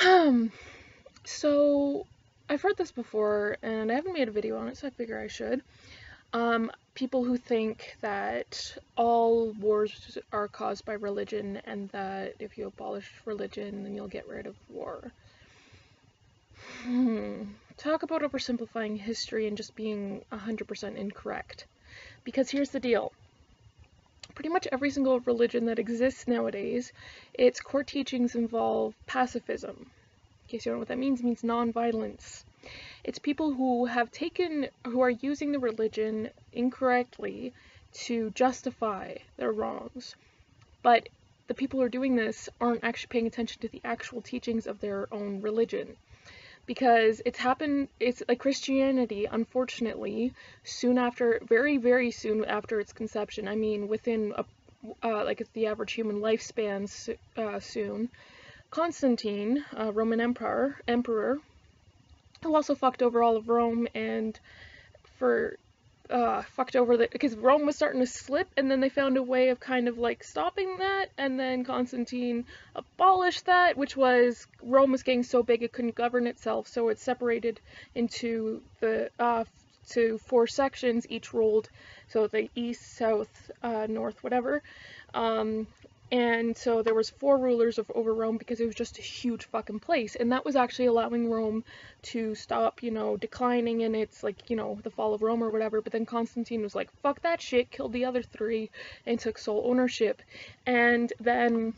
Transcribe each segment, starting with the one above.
Um, so I've heard this before, and I haven't made a video on it, so I figure I should. People who think that all wars are caused by religion, and that if you abolish religion, then you'll get rid of war. Talk about oversimplifying history and just being 100% incorrect. Because here's the deal. Pretty much every single religion that exists nowadays, its core teachings involve pacifism. In case you don't know what that means, it means non-violence. It's people who are using the religion incorrectly to justify their wrongs. But the people who are doing this aren't actually paying attention to the actual teachings of their own religion. Because it's like Christianity, unfortunately, very, very soon after its conception, I mean, within like the average human lifespan soon, Constantine, Roman emperor, who also fucked over all of Rome and fucked over because Rome was starting to slip, and then they found a way of kind of like stopping that, and then Constantine abolished that, which was Rome was getting so big it couldn't govern itself, so it separated into to 4 sections, each ruled, so the east, south, north, whatever. And so there was 4 rulers over Rome because it was just a huge fucking place, and that was actually allowing Rome to stop, declining in its, like, the fall of Rome or whatever. But then Constantine was like, fuck that shit, killed the other 3, and took sole ownership. And then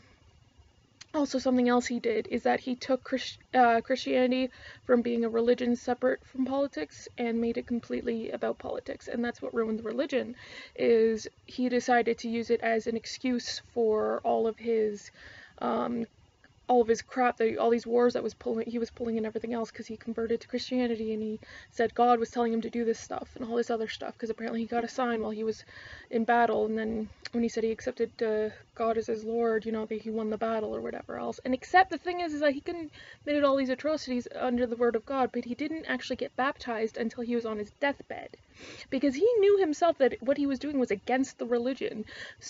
also, something else he did is that he took Christianity from being a religion separate from politics and made it completely about politics, and that's what ruined the religion. Is he decided to use it as an excuse for all of his crap, all these wars that he was pulling and everything else, because he converted to Christianity, and he said God was telling him to do this stuff and all this other stuff, because apparently he got a sign while he was in battle, and then when he said he accepted God as his Lord, that he won the battle or whatever else. And except the thing is that he committed all these atrocities under the word of God, but he didn't actually get baptized until he was on his deathbed, because he knew himself that what he was doing was against the religion.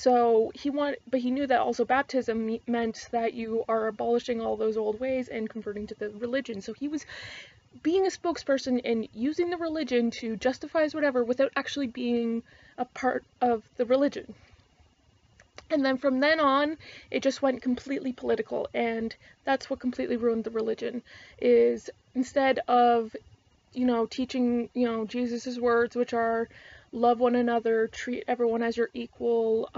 But he knew that also baptism meant that you are abolishing all those old ways and converting to the religion. So he was being a spokesperson and using the religion to justify his whatever without actually being a part of the religion. And then from then on, it just went completely political, and that's what completely ruined the religion. Is instead of teaching, Jesus's words, which are love one another, treat everyone as your equal,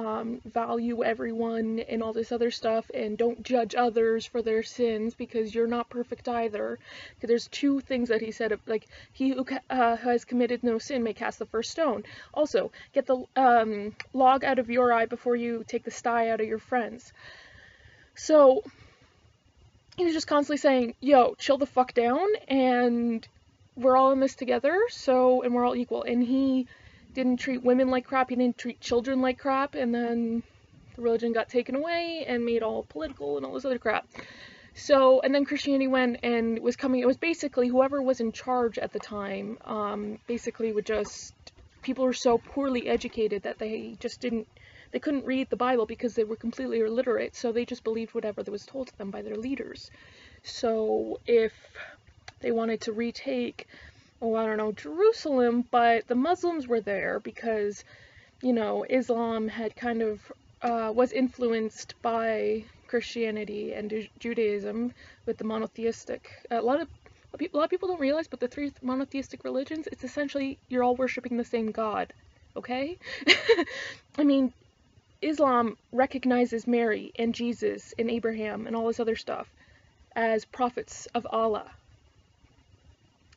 value everyone, and all this other stuff, and don't judge others for their sins because you're not perfect either. Because there's 2 things that he said, like, he who has committed no sin may cast the first stone. Also, get the log out of your eye before you take the sty out of your friend's. So he was just constantly saying, yo, chill the fuck down, and we're all in this together, and we're all equal. And he didn't treat women like crap, he didn't treat children like crap, and then the religion got taken away and made all political and all this other crap. So, and then Christianity went and it was basically whoever was in charge at the time, basically people were so poorly educated that they couldn't read the Bible because they were completely illiterate, so they just believed whatever that was told to them by their leaders. So if they wanted to retake, Jerusalem, but the Muslims were there because, Islam had kind of was influenced by Christianity and Judaism with the monotheistic. A lot of people don't realize, but the 3 monotheistic religions, it's essentially you're all worshiping the same God, okay? I mean, Islam recognizes Mary and Jesus and Abraham and all this other stuff as prophets of Allah.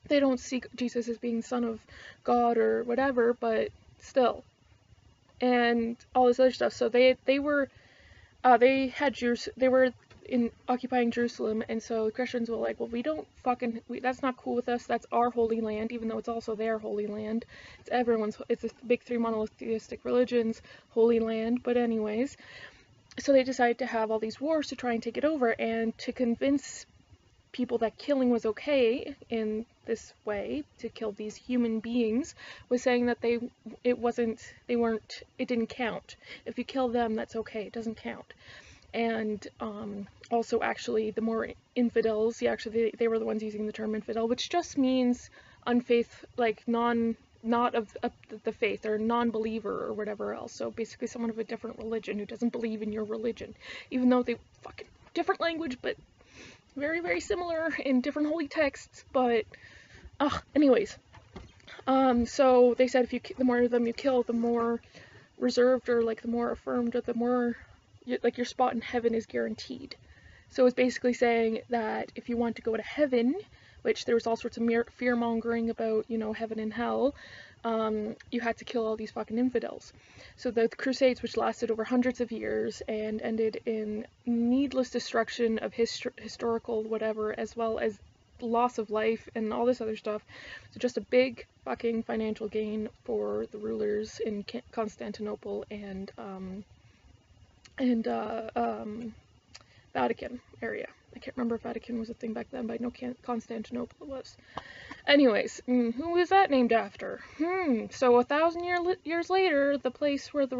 They don't see Jesus as being son of God or whatever, but still, and all this other stuff. So they were occupying Jerusalem, and so the Christians were like, well, that's not cool with us. That's our holy land, even though it's also their holy land. It's the big 3 monotheistic religions' holy land. But anyways, so they decided to have all these wars to try and take it over, and to convince people that killing was okay in this way, to kill these human beings, was saying that it didn't count. If you kill them, that's okay, it doesn't count. and also actually the more infidels, yeah, actually they were the ones using the term infidel, which just means unfaith, like not of the faith, or non-believer or whatever else. So basically someone of a different religion who doesn't believe in your religion, even though they fucking different language, but very, very similar in different holy texts. But anyways, so they said the more of them you kill, the more reserved, or like the more affirmed, or the more like your spot in heaven is guaranteed. So it's basically saying that if you want to go to heaven, which there was all sorts of fear mongering about, you know, heaven and hell, you had to kill all these fucking infidels. So the Crusades, which lasted over hundreds of years and ended in needless destruction of historical whatever, as well as loss of life and all this other stuff. So just a big fucking financial gain for the rulers in Constantinople and Vatican area. I can't remember if Vatican was a thing back then, but I know Constantinople was. Anyways, who was that named after? So 1,000 years later, the place where the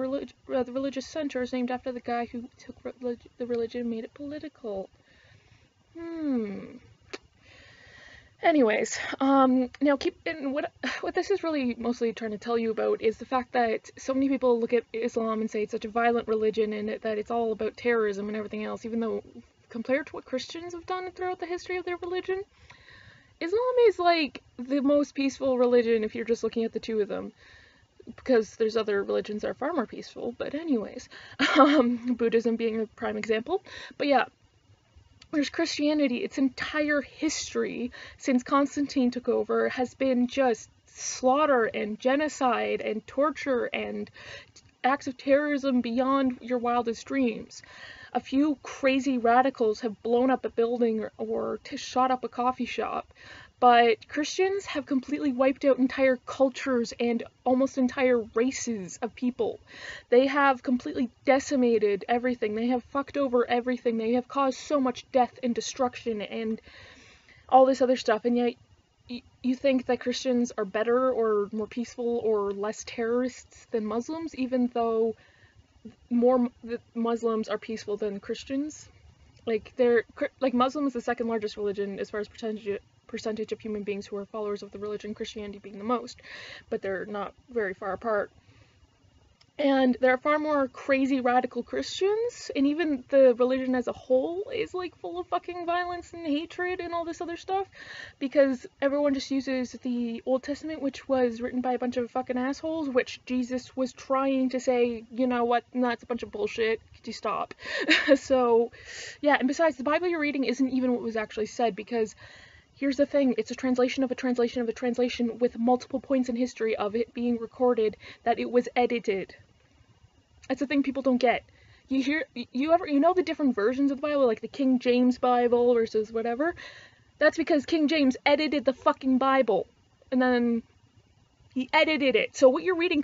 religious center is named after the guy who took the religion and made it political. Anyways, now what this is really mostly trying to tell you about is the fact that so many people look at Islam and say it's such a violent religion and that it's all about terrorism and everything else, even though compared to what Christians have done throughout the history of their religion, Islam is like the most peaceful religion if you're just looking at the two of them, because there's other religions that are far more peaceful. But anyways, Buddhism being a prime example. But yeah, there's Christianity. Its entire history since Constantine took over has been just slaughter and genocide and torture and acts of terrorism beyond your wildest dreams. A few crazy radicals have blown up a building or shot up a coffee shop, but Christians have completely wiped out entire cultures and almost entire races of people. They have completely decimated everything. They have fucked over everything. They have caused so much death and destruction and all this other stuff, and yet you think that Christians are better or more peaceful or less terrorists than Muslims, even though more Muslims are peaceful than Christians. Like Muslim is the second largest religion as far as percentage of human beings who are followers of the religion, Christianity being the most, but they're not very far apart. And there are far more crazy radical Christians, and even the religion as a whole is like full of fucking violence and hatred and all this other stuff, because everyone just uses the Old Testament, which was written by a bunch of fucking assholes, which Jesus was trying to say, you know what, that's a bunch of bullshit, could you stop? So, yeah, and besides, the Bible you're reading isn't even what was actually said, because here's the thing, it's a translation of a translation of a translation with multiple points in history of it being recorded that it was edited. That's the thing people don't get. You know the different versions of the Bible, like the King James Bible versus whatever? That's because King James edited the fucking Bible, and then he edited it. So what you're reading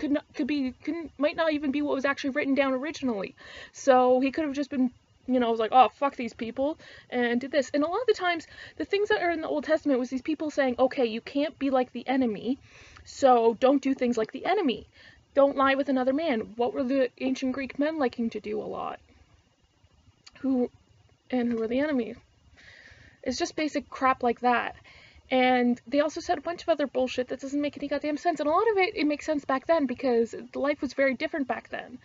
might not even be what was actually written down originally. So he could have just been, you know, was like, oh, fuck these people, and did this. And a lot of the times, the things that are in the Old Testament was these people saying, okay, you can't be like the enemy, so don't do things like the enemy. Don't lie with another man. What were the ancient Greek men liking to do a lot? Who were the enemy? It's just basic crap like that. And they also said a bunch of other bullshit that doesn't make any goddamn sense. And a lot of it makes sense back then because life was very different back then.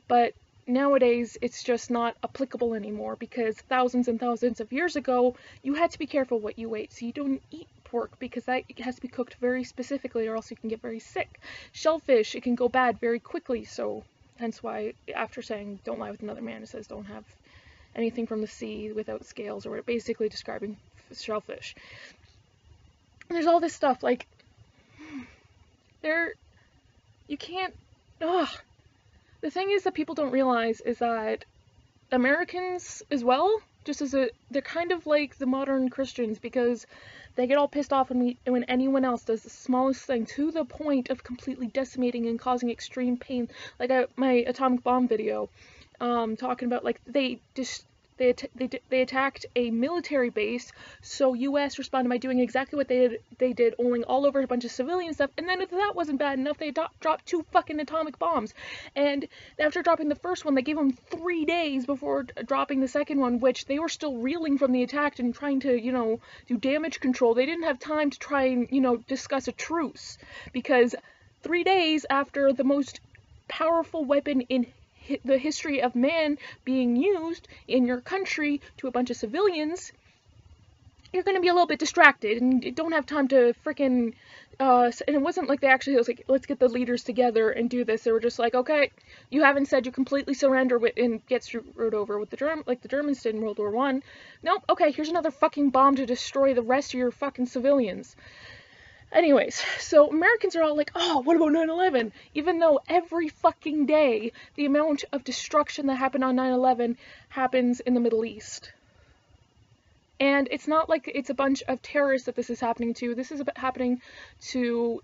But nowadays, it's just not applicable anymore because thousands and thousands of years ago, you had to be careful what you ate. So you don't eat pork because that has to be cooked very specifically or else you can get very sick. Shellfish, it can go bad very quickly. So hence why after saying don't lie with another man, it says don't have anything from the sea without scales, or basically describing shellfish. And there's all this stuff like you can't. The thing is that people don't realize is that Americans as well, they're kind of like the modern Christians because they get all pissed off when anyone else does the smallest thing to the point of completely decimating and causing extreme pain. Like my atomic bomb video, talking about like they just They attacked a military base, so U.S. responded by doing exactly what they did, only all over a bunch of civilian stuff. And then if that wasn't bad enough, they dropped 2 fucking atomic bombs. And after dropping the first one, they gave them 3 days before dropping the second one, which they were still reeling from the attack and trying to, do damage control. They didn't have time to try and, discuss a truce, because 3 days after the most powerful weapon in the history of man being used in your country to a bunch of civilians, you're going to be a little bit distracted and don't have time to frickin' and it wasn't like it was like, let's get the leaders together and do this. They were just like, okay, you haven't said you completely surrender and get screwed over with the Germans did in World War I. Nope, okay, here's another fucking bomb to destroy the rest of your fucking civilians. Anyways, so Americans are all like, oh, what about 9/11? Even though every fucking day the amount of destruction that happened on 9/11 happens in the Middle East. And it's not like it's a bunch of terrorists that this is happening to. This is happening to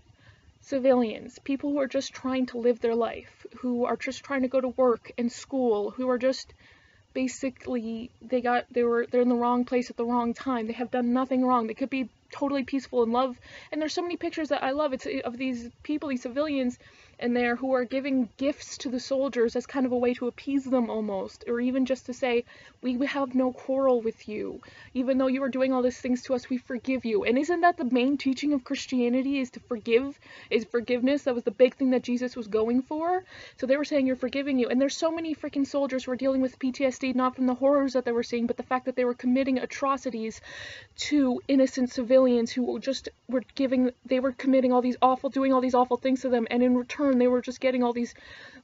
civilians, people who are just trying to live their life, who are just trying to go to work and school, who are just basically, they're in the wrong place at the wrong time. They have done nothing wrong. They could be totally peaceful and love. And there's so many pictures that I love. It's of these people, these civilians in there who are giving gifts to the soldiers as kind of a way to appease them almost, or even just to say, we have no quarrel with you. Even though you are doing all these things to us, we forgive you. And isn't that the main teaching of Christianity, is to forgive, is forgiveness? That was the big thing that Jesus was going for. So they were saying, you're forgiving you. And there's so many freaking soldiers who are dealing with PTSD, not from the horrors that they were seeing, but the fact that they were committing atrocities to innocent civilians who just were committing all these doing all these awful things to them, and in return they were just getting all these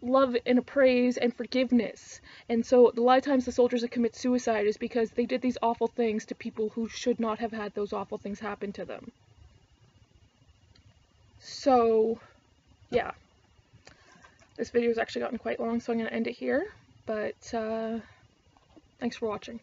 love and praise and forgiveness. And so a lot of times the soldiers that commit suicide is because they did these awful things to people who should not have had those awful things happen to them. So, yeah. This video has actually gotten quite long, so I'm going to end it here. But, thanks for watching.